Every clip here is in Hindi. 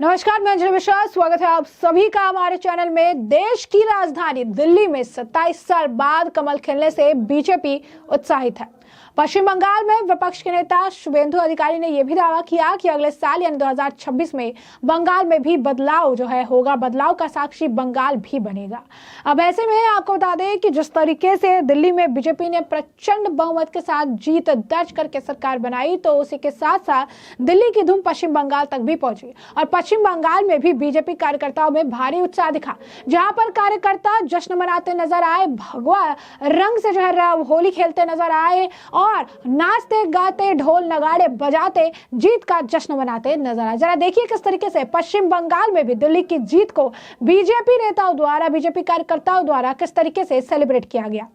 नमस्कार, मैं अंजलि मिश्रा। स्वागत है आप सभी का हमारे चैनल में। देश की राजधानी दिल्ली में 27 साल बाद कमल खिलने से बीजेपी उत्साहित है। पश्चिम बंगाल में विपक्ष के नेता शुभेंदु अधिकारी ने यह भी दावा किया कि अगले साल यानी 2026 में बंगाल में भी बदलाव होगा, बदलाव का साक्षी बंगाल भी बनेगा। अब ऐसे में आपको बता दें कि जिस तरीके से दिल्ली में बीजेपी ने प्रचंड बहुमत के साथ जीत दर्ज करके सरकार बनाई, तो उसी के साथ साथ दिल्ली की धूम पश्चिम बंगाल तक भी पहुंची और पश्चिम बंगाल में भी बीजेपी कार्यकर्ताओं में भारी उत्साह दिखा। जहां पर कार्यकर्ता जश्न मनाते नजर आए, भगवा रंग से होली खेलते नजर आए और नाचते गाते ढोल नगाड़े बजाते जीत का जश्न मनाते नजर आए। जरा देखिए किस तरीके से पश्चिम बंगाल में भी दिल्ली की जीत को बीजेपी नेताओं द्वारा, बीजेपी कार्यकर्ताओं द्वारा किस तरीके से सेलिब्रेट किया गया।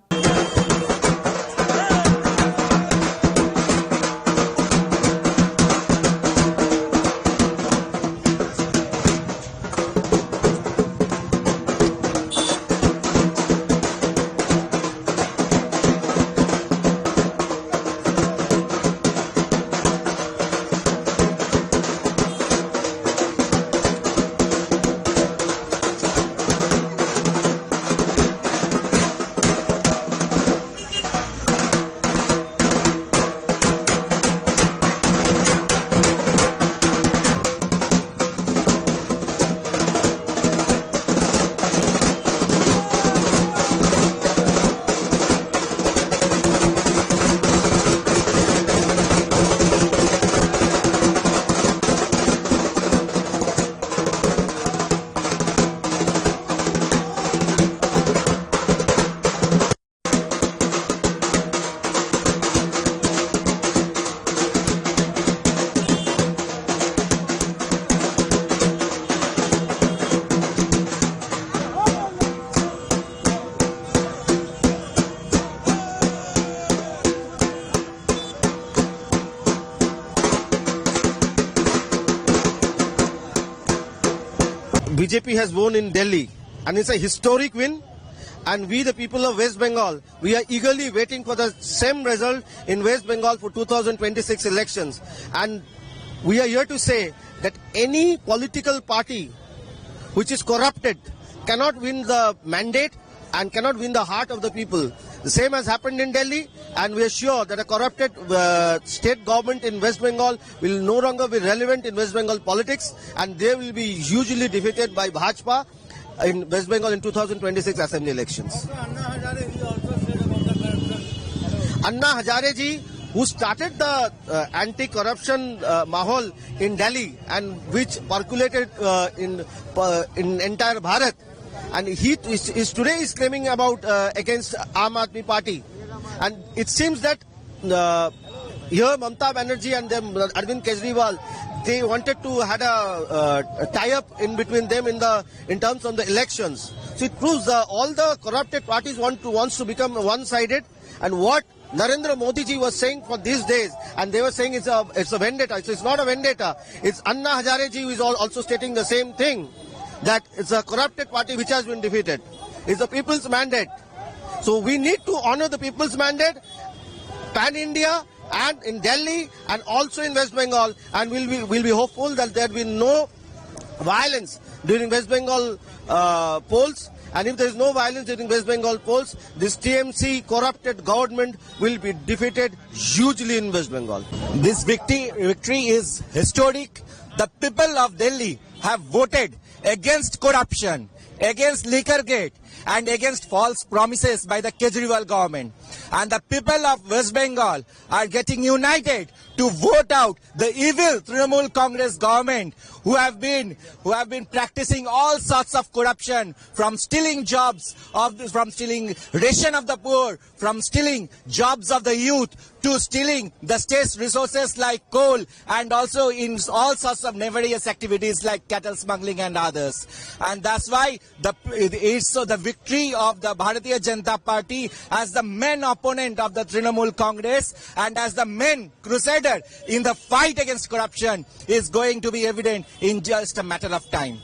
BJP has won in Delhi and it's a historic win, and we the people of West Bengal, we are eagerly waiting for the same result in West Bengal for 2026 elections. And we are here to say that any political party which is corrupted cannot win the mandate and cannot win the heart of the people. The same has happened in Delhi, and we are sure that a corrupted state government in West Bengal will no longer be relevant in West Bengal politics, and they will be hugely defeated by Bhajpa in West Bengal in 2026 assembly elections. Anna Hazare ji, who started the anti-corruption mahol in Delhi and which percolated in entire Bharat, and he is today claiming about against Aam Aadmi Party, and it seems that here Mamata Banerjee and them Arvind Kejriwal, they wanted to had a tie-up in between them in terms of the elections. So it proves all the corrupted parties wants to become one-sided, and what Narendra Modi ji was saying for these days, and they were saying it's a vendetta. So it's not a vendetta. It's Anna Hazare ji who is also stating the same thing, that it's a corrupted party which has been defeated. It's the people's mandate. So we need to honor the people's mandate pan-India and in Delhi and also in West Bengal, and we'll be hopeful that there will be no violence during West Bengal polls. And if there is no violence during West Bengal polls, this TMC corrupted government will be defeated hugely in West Bengal. This victory is historic. The people of Delhi have voted against corruption, against Liquorgate, and against false promises by the Kejriwal government. And the people of West Bengal are getting united to vote out the evil Trinamool Congress government who have been practicing all sorts of corruption, from stealing jobs, from stealing ration of the poor, from stealing jobs of the youth, to stealing the state's resources like coal, and also in all sorts of nefarious activities like cattle smuggling and others. And that's why the victory of the Bharatiya Janata Party as the main opponent of the Trinamool Congress and as the main crusader in the fight against corruption is going to be evident in just a matter of time.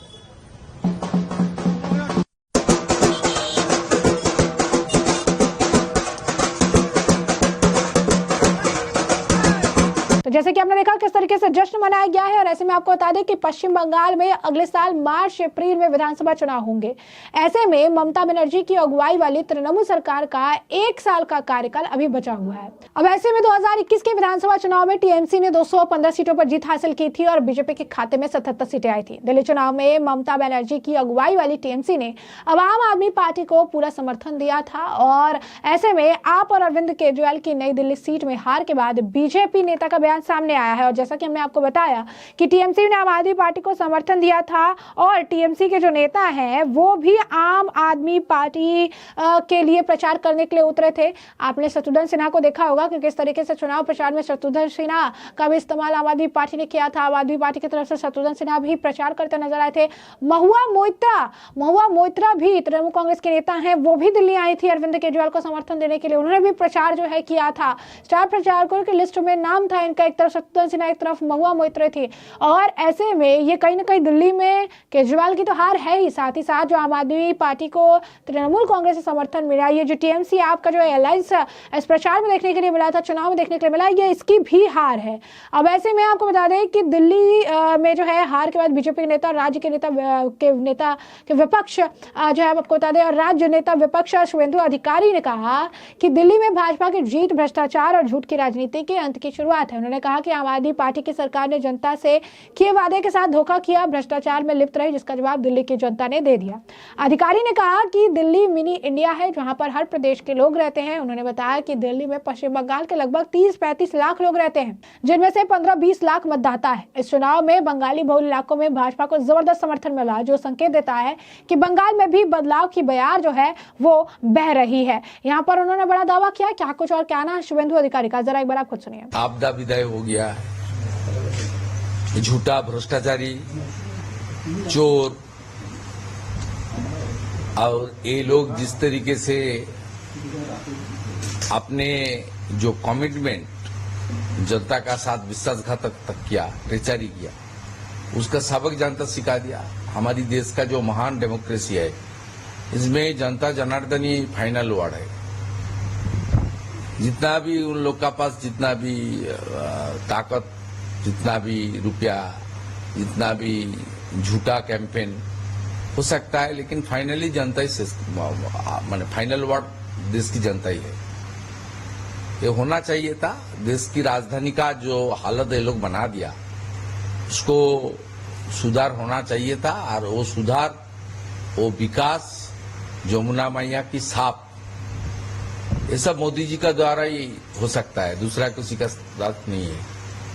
तो जैसे कि आपने देखा किस तरीके से जश्न मनाया गया है। और ऐसे में आपको बता दें कि पश्चिम बंगाल में अगले साल मार्च अप्रैल में विधानसभा चुनाव होंगे। ऐसे में ममता बनर्जी की अगुवाई वाली तृणमूल सरकार का 1 साल का कार्यकाल अभी बचा हुआ है। अब ऐसे में 2021 के विधानसभा चुनाव में टीएमसी ने 215 सीटों पर जीत हासिल की थी और बीजेपी के खाते में 77 सीटें आई थी। दिल्ली चुनाव में ममता बनर्जी की अगुवाई वाली टीएमसी ने अब आम आदमी पार्टी को पूरा समर्थन दिया था और ऐसे में आप और अरविंद केजरीवाल की नई दिल्ली सीट में हार के बाद बीजेपी नेता का बयान सामने आया है। और जैसा कि हमने आपको बताया कि टीएमसी ने आम आदमी पार्टी को समर्थन दिया था और टीएमसी के जो नेता हैं वो भी आम आदमी पार्टी के लिए प्रचार करने के लिए उतरे थे। आपने शत्रुघ्न सिन्हा को देखा होगा कि किस तरीके से चुनाव प्रचार में शत्रुघ्न सिन्हा का भी इस्तेमाल आम आदमी पार्टी ने किया था। आम आदमी पार्टी की तरफ से शत्रुघ्न सिन्हा भी प्रचार करते नजर आए थे। महुआ मोइत्रा भी तृणमूल कांग्रेस के नेता हैं, वो भी दिल्ली आई थी अरविंद केजरीवाल को समर्थन देने के लिए। उन्होंने भी प्रचार जो है किया था। स्टार प्रचारकों की लिस्ट में नाम था इनका, एक तरफ शत्रुघ्न सिन्हा, एक तरफ महुआ मोइत्रा थी। और ऐसे में ये कहीं ना कहीं दिल्ली में केजरीवाल की तो हार है ही, साथ ही साथ जो आम आदमी पार्टी को तृणमूल कांग्रेस से समर्थन मिला, ये जो टीएमसी आपका जो अलायंस इस प्रचार में देखने के लिए मिला था, चुनाव में देखने के लिए मिला, ये इसकी भी हार है। अब ऐसे में आपको बता दें कि दिल्ली में जो है हार के बाद बीजेपी के नेता, राज्य के नेता के विपक्ष जो है आपको बता दें, और राज्य नेता विपक्ष शुभेंदु अधिकारी ने कहा कि दिल्ली में भाजपा की जीत भ्रष्टाचार और झूठ की राजनीति के अंत की शुरुआत है। उन्होंने कहा कि आम आदमी पार्टी की सरकार ने जनता से किए वादे के साथ धोखा किया, भ्रष्टाचार में लिप्त रही, जिसका जवाब दिल्ली की जनता ने दे दिया। अधिकारी ने कहा कि दिल्ली मिनी इंडिया है जहां पर हर प्रदेश के लोग रहते हैं। उन्होंने बताया कि दिल्ली में पश्चिम बंगाल के लगभग 30-35 लाख लोग रहते हैं, जिनमें से 15-20 लाख मतदाता है। इस चुनाव में बंगाली बहुल इलाकों में भाजपा को जबरदस्त समर्थन मिला, जो संकेत देता है कि बंगाल में भी बदलाव की बयार जो है वो बह रही है। यहाँ पर उन्होंने बड़ा दावा किया, क्या कुछ और क्या ना शुभेंदु अधिकारी का, जरा एक बार आप खुद सुनिए। आपदा विदाई हो गया है, झूठा भ्रष्टाचारी चोर और ये लोग जिस तरीके से अपने जो कमिटमेंट जनता का साथ विश्वासघातक तक किया, ट्रेचरी किया, उसका सबक जनता सिखा दिया। हमारी देश का जो महान डेमोक्रेसी है इसमें जनता जनार्दन ही फाइनल वर्ड है। जितना भी उन लोग का पास जितना भी ताकत, जितना भी रुपया, जितना भी झूठा कैंपेन हो सकता है, लेकिन फाइनली जनता ही माने फाइनल वर्ड देश की जनता ही है। ये होना चाहिए था। देश की राजधानी का जो हालत ये लोग बना दिया उसको सुधार होना चाहिए था। और वो सुधार, वो विकास, यमुना मैया की साफ, ये सब मोदी जी का द्वारा ही हो सकता है, दूसरा किसी का बात नहीं है।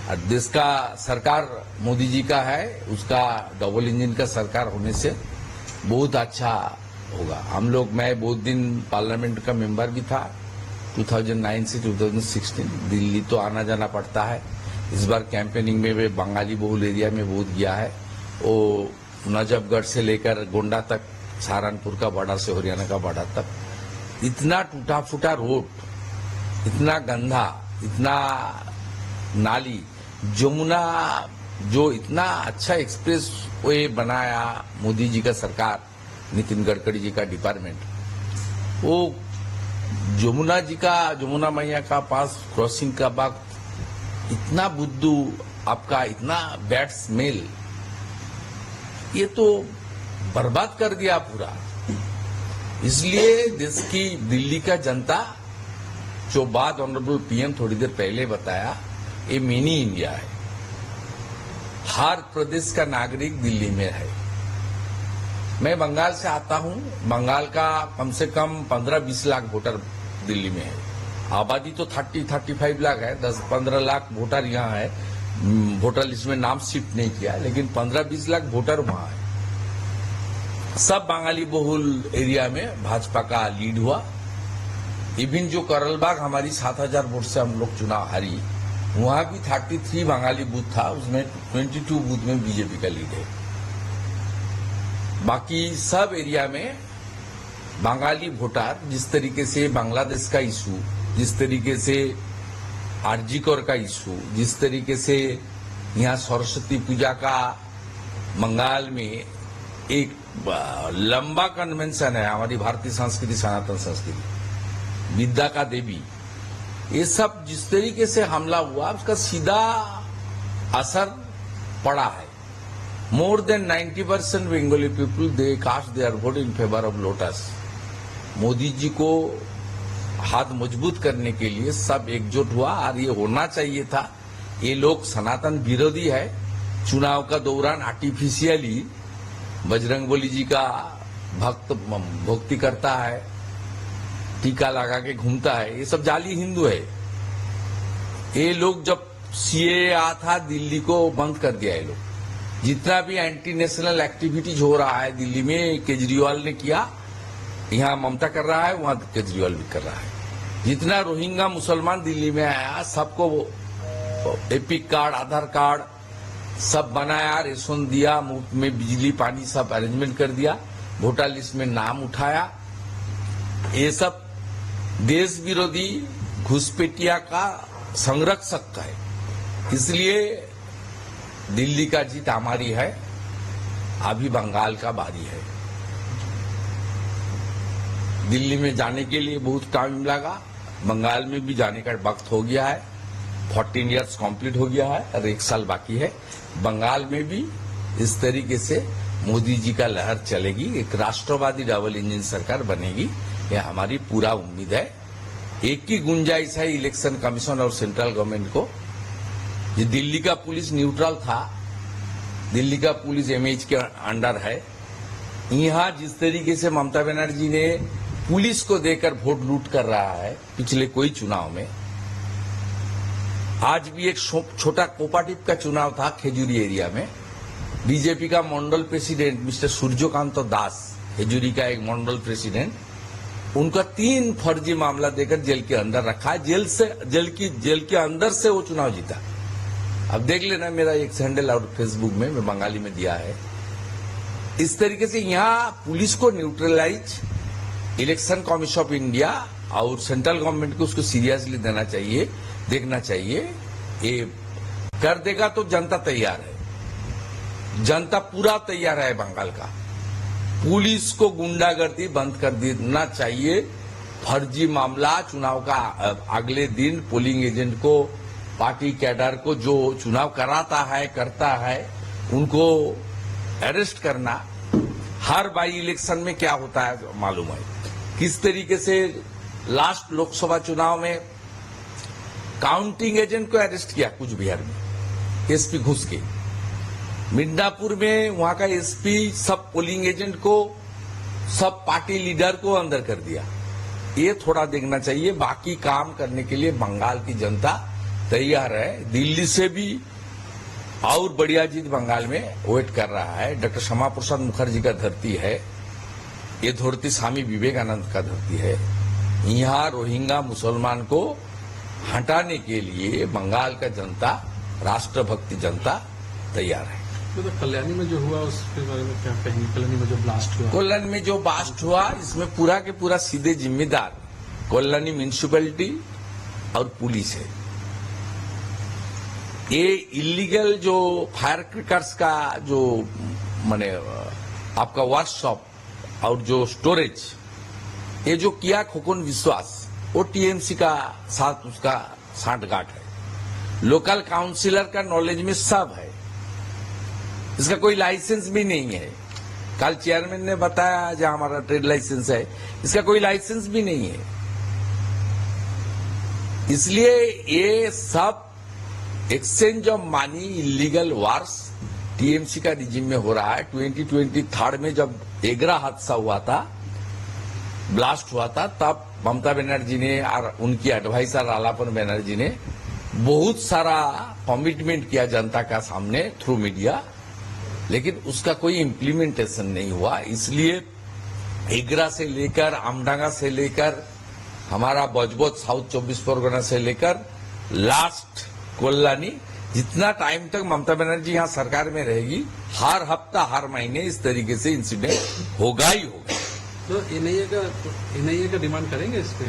और देश का सरकार मोदी जी का है, उसका डबल इंजन का सरकार होने से बहुत अच्छा होगा। हम लोग, मैं बहुत दिन पार्लियामेंट का मेंबर भी था, 2009 से 2016 दिल्ली तो आना जाना पड़ता है। इस बार कैंपेनिंग में भी बंगाली बहुल एरिया में बहुत गया है। वो नजफगढ़ से लेकर गोंडा तक, सहारनपुर का बॉर्डर से हरियाणा का बॉर्डर तक, इतना टूटा फूटा रोड, इतना गंदा, इतना नाली, जमुना जो इतना अच्छा एक्सप्रेस वे बनाया मोदी जी का सरकार, नितिन गडकरी जी का डिपार्टमेंट, वो जमुना मैया का पास क्रॉसिंग का वक्त इतना बुद्धू, आपका इतना बैड स्मेल, ये तो बर्बाद कर दिया पूरा। इसलिए देश की दिल्ली का जनता, जो बात ऑनरेबल पीएम थोड़ी देर पहले बताया, ये मिनी इंडिया है। हर प्रदेश का नागरिक दिल्ली में है। मैं बंगाल से आता हूं। बंगाल का कम से कम 15-20 लाख वोटर दिल्ली में है। आबादी तो 30-35 लाख है, 10-15 लाख वोटर यहाँ है। वोटर लिस्ट में नाम शिफ्ट नहीं किया, लेकिन 15-20 लाख वोटर वहां है। सब बंगाली बहुल एरिया में भाजपा का लीड हुआ। इवन जो करलबाग हमारी 7,000 वोट से हम लोग चुनाव हारी, वहां भी 33 बंगाली बूथ था, उसमें 22 बूथ में बीजेपी का लीड है। बाकी सब एरिया में बंगाली वोटर, जिस तरीके से बांग्लादेश का इशू, जिस तरीके से आरजी कौर का इशू, जिस तरीके से यहाँ सरस्वती पूजा का बंगाल में एक लंबा कन्वेंशन है, हमारी भारतीय संस्कृति, सनातन संस्कृति, विद्या का देवी, ये सब जिस तरीके से हमला हुआ उसका सीधा असर पड़ा है। More than 90% Bengali people they cast their vote in favour of lotus. Modi ji को हाथ मजबूत करने के लिए सब एकजुट हुआ और ये होना चाहिए था। ये लोग सनातन विरोधी है। चुनाव का दौरान आर्टिफिशियली बजरंगबली जी का भक्ति करता है, टीका लगा के घूमता है, ये सब जाली हिंदू है। ये लोग जब सीए आया था दिल्ली को बंद कर दिया। ये लोग जितना भी एंटी नेशनल एक्टिविटीज हो रहा है दिल्ली में केजरीवाल ने किया, यहाँ ममता कर रहा है, वहां केजरीवाल भी कर रहा है। जितना रोहिंग्या मुसलमान दिल्ली में आया सबको एपिक कार्ड, आधार कार्ड सब बनाया, रेशन दिया, मुफ्त में बिजली पानी सब अरेंजमेंट कर दिया, वोटर लिस्ट में नाम उठाया। ये सब देश विरोधी घुसपैठिया का संरक्षक है। इसलिए दिल्ली का जीत हमारी है। अभी बंगाल का बारी है। दिल्ली में जाने के लिए बहुत टाइम लगा, बंगाल में भी जाने का वक्त हो गया है। 14 इयर्स कंप्लीट हो गया है और 1 साल बाकी है। बंगाल में भी इस तरीके से मोदी जी का लहर चलेगी, एक राष्ट्रवादी डबल इंजन सरकार बनेगी, यह हमारी पूरा उम्मीद है। एक ही गुंजाइश है इलेक्शन कमीशन और सेंट्रल गवर्नमेंट को। ये दिल्ली का पुलिस न्यूट्रल था, दिल्ली का पुलिस एमएच के अंडर है। यहां जिस तरीके से ममता बनर्जी ने पुलिस को देकर वोट लूट कर रहा है पिछले कोई चुनाव में, आज भी एक छोटा कोपाटिप का चुनाव था खेजूरी एरिया में। बीजेपी का मंडल प्रेसिडेंट मिस्टर सूर्यकांत दास, खेजूरी का एक मंडल प्रेसिडेंट, उनका 3 फर्जी मामला देकर जेल के अंदर रखा है। जेल के अंदर से वो चुनाव जीता। अब देख लेना, मेरा एक हैंडल और फेसबुक में मैं बंगाली में दिया है। इस तरीके से यहाँ पुलिस को neutralise election commission of India और सेंट्रल गवर्नमेंट को उसको सीरियसली देना चाहिए, देखना चाहिए। ये कर देगा तो जनता तैयार है, जनता पूरा तैयार है बंगाल का। पुलिस को गुंडागर्दी बंद कर देना चाहिए। फर्जी मामला चुनाव का अगले दिन पोलिंग एजेंट को, पार्टी कैडर को जो चुनाव कराता है करता है उनको अरेस्ट करना। हर बाई इलेक्शन में क्या होता है मालूम है, किस तरीके से लास्ट लोकसभा चुनाव में काउंटिंग एजेंट को अरेस्ट किया कुछ बिहार में, एसपी घुस के। मिदनापुर में वहां का एसपी सब पोलिंग एजेंट को, सब पार्टी लीडर को अंदर कर दिया। ये थोड़ा देखना चाहिए। बाकी काम करने के लिए बंगाल की जनता तैयार है। दिल्ली से भी और बढ़िया जीत बंगाल में वेट कर रहा है। डॉक्टर श्यामा प्रसाद मुखर्जी का धरती है ये, धरती स्वामी विवेकानंद का धरती है। यहाँ रोहिंग्या मुसलमान को हटाने के लिए बंगाल का जनता, राष्ट्रभक्ति जनता तैयार है। तो कल्याणी में जो हुआ उसके बारे में क्या कहेंगे? कल्याणी में जो ब्लास्ट हुआ, कल्याणी में जो ब्लास्ट हुआ, इसमें पूरा के पूरा सीधे जिम्मेदार कल्याणी म्यूनिसिपैलिटी और पुलिस है। ये इलीगल जो फायर क्रैकर्स का जो माने आपका वर्कशॉप और जो स्टोरेज, ये जो किया खोकन विश्वास, वो टीएमसी का साथ उसका सांठगांठ है। लोकल काउंसिलर का नॉलेज में सब है। इसका कोई लाइसेंस भी नहीं है। कल चेयरमैन ने बताया जो हमारा ट्रेड लाइसेंस है, इसका कोई लाइसेंस भी नहीं है। इसलिए ये सब exchange of money, illegal wars TMC का रिजिम में हो रहा है। 2023 में जब एग्रा हादसा हुआ था, ब्लास्ट हुआ था, तब ममता बनर्जी ने और उनकी एडवाइजर आलापन बनर्जी ने बहुत सारा कमिटमेंट किया जनता का सामने थ्रू मीडिया, लेकिन उसका कोई इम्प्लीमेंटेशन नहीं हुआ। इसलिए एग्रा से लेकर आमडांगा से लेकर हमारा बजबोत साउथ 24 परगना से लेकर लास्ट कल्याणी, जितना टाइम तक ममता बनर्जी यहाँ सरकार में रहेगी, हर हफ्ता हर महीने इस तरीके से इंसिडेंट होगा ही होगा। तो एनआईए का डिमांड करेंगे इस पे?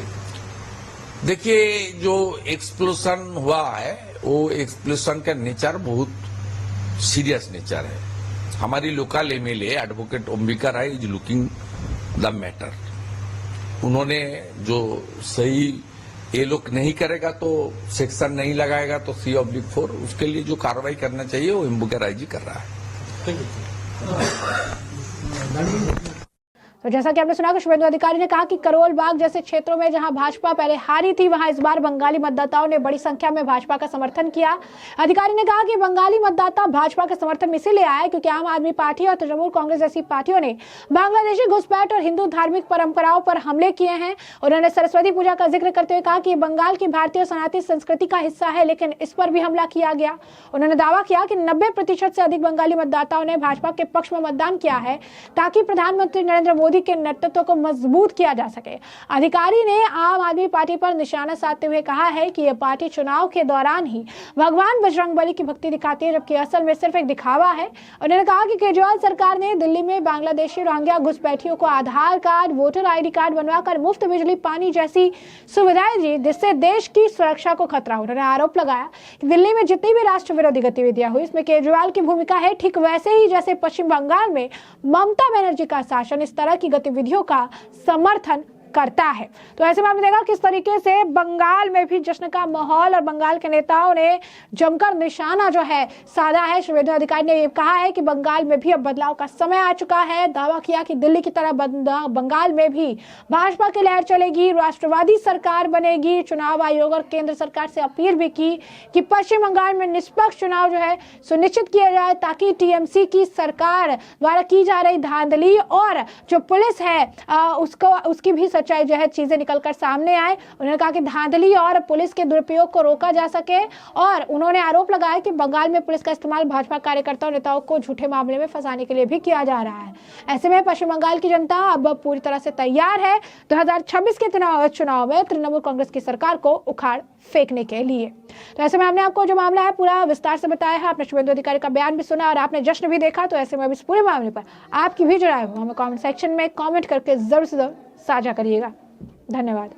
देखिए, जो एक्सप्लोजन हुआ है वो एक्सप्लोजन का नेचर बहुत सीरियस नेचर है। हमारी local MLA advocate Ambika Rai is looking the matter. उन्होंने जो सही ये लोग नहीं करेगा तो सेक्शन नहीं लगाएगा तो C/4 उसके लिए जो कार्रवाई करना चाहिए वो एम्बुके राय जी कर रहा है। तो जैसा कि आपने सुना कि शुभेंदु अधिकारी ने कहा कि करोल बाग जैसे क्षेत्रों में जहां भाजपा पहले हारी थी वहां इस बार बंगाली मतदाताओं ने बड़ी संख्या में भाजपा का समर्थन किया। अधिकारी ने कहा कि बंगाली मतदाता भाजपा का समर्थन इसीलिए आए क्योंकि आम आदमी पार्टी और तृणमूल कांग्रेस जैसी पार्टियों ने बांग्लादेशी घुसपैठ और हिंदू धार्मिक परंपराओं पर हमले किए हैं। उन्होंने सरस्वती पूजा का जिक्र करते हुए कहा कि बंगाल की भारतीय सनातनी संस्कृति का हिस्सा है लेकिन इस पर भी हमला किया गया। उन्होंने दावा किया कि 90% से अधिक बंगाली मतदाताओं ने भाजपा के पक्ष में मतदान किया है ताकि प्रधानमंत्री नरेंद्र मोदी के नेतृत्व को मजबूत किया जा सके। अधिकारी ने आम आदमी पार्टी पर निशाना साधते हुए कहा है कि यह पार्टी चुनाव के दौरान ही भगवान बजरंगबली की भक्ति दिखाती है जबकि असल में सिर्फ एक दिखावा है। उन्होंने कहा कि केजरीवाल सरकार ने दिल्ली में बांग्लादेशी रोहिंग्या घुसपैठियों को आधार कार्ड, वोटर ID कार्ड बनवाकर मुफ्त बिजली पानी जैसी सुविधाएं दी जिससे देश की सुरक्षा को खतरा। उन्होंने आरोप लगाया कि दिल्ली में जितनी भी राष्ट्र विरोधी गतिविधियां हुई इसमें केजरीवाल की भूमिका है, ठीक वैसे ही जैसे पश्चिम बंगाल में ममता बनर्जी का शासन इस तरह की गतिविधियों का समर्थन करता है। तो ऐसे में आपने देखा किस तरीके से बंगाल में भी जश्न का माहौल और बंगाल के नेताओं ने जमकर निशाना जो है साधा है। शुभेंदु अधिकारी ने कहा है कि बंगाल में भी अब बदलाव का समय आ चुका है। दावा किया कि दिल्ली की तरह बंगाल में भी भाजपा की लहर चलेगी, राष्ट्रवादी सरकार बनेगी। चुनाव आयोग और केंद्र सरकार से अपील भी की कि पश्चिम बंगाल में निष्पक्ष चुनाव जो है सुनिश्चित किया जाए ताकि TMC की सरकार द्वारा की जा रही धांधली और जो पुलिस है उसकी भी सच्चाई जो है चीजें निकलकर सामने आए। उन्होंने कहा कि धांधली और पुलिस के दुरुपयोग को रोका जा सके और उन्होंने आरोप लगाया कि बंगाल में पुलिस का इस्तेमाल भाजपा कार्यकर्ताओं नेताओं को झूठे मामले में फंसाने के लिए भी किया जा रहा है। ऐसे में पश्चिम बंगाल की जनता अब पूरी तरह से तैयार है 2026 के चुनाव में तृणमूल कांग्रेस की सरकार को उखाड़ फेंकने के लिए। तो ऐसे में हमने आपको जो मामला है पूरा विस्तार से बताया है। आपने शुभेंदु अधिकारी का बयान भी सुना और आपने जश्न भी देखा। तो ऐसे में अब इस पूरे मामले पर आपकी भी जो राय हो हमें कमेंट सेक्शन में कमेंट करके जरूर से जरूर साझा करिएगा। धन्यवाद।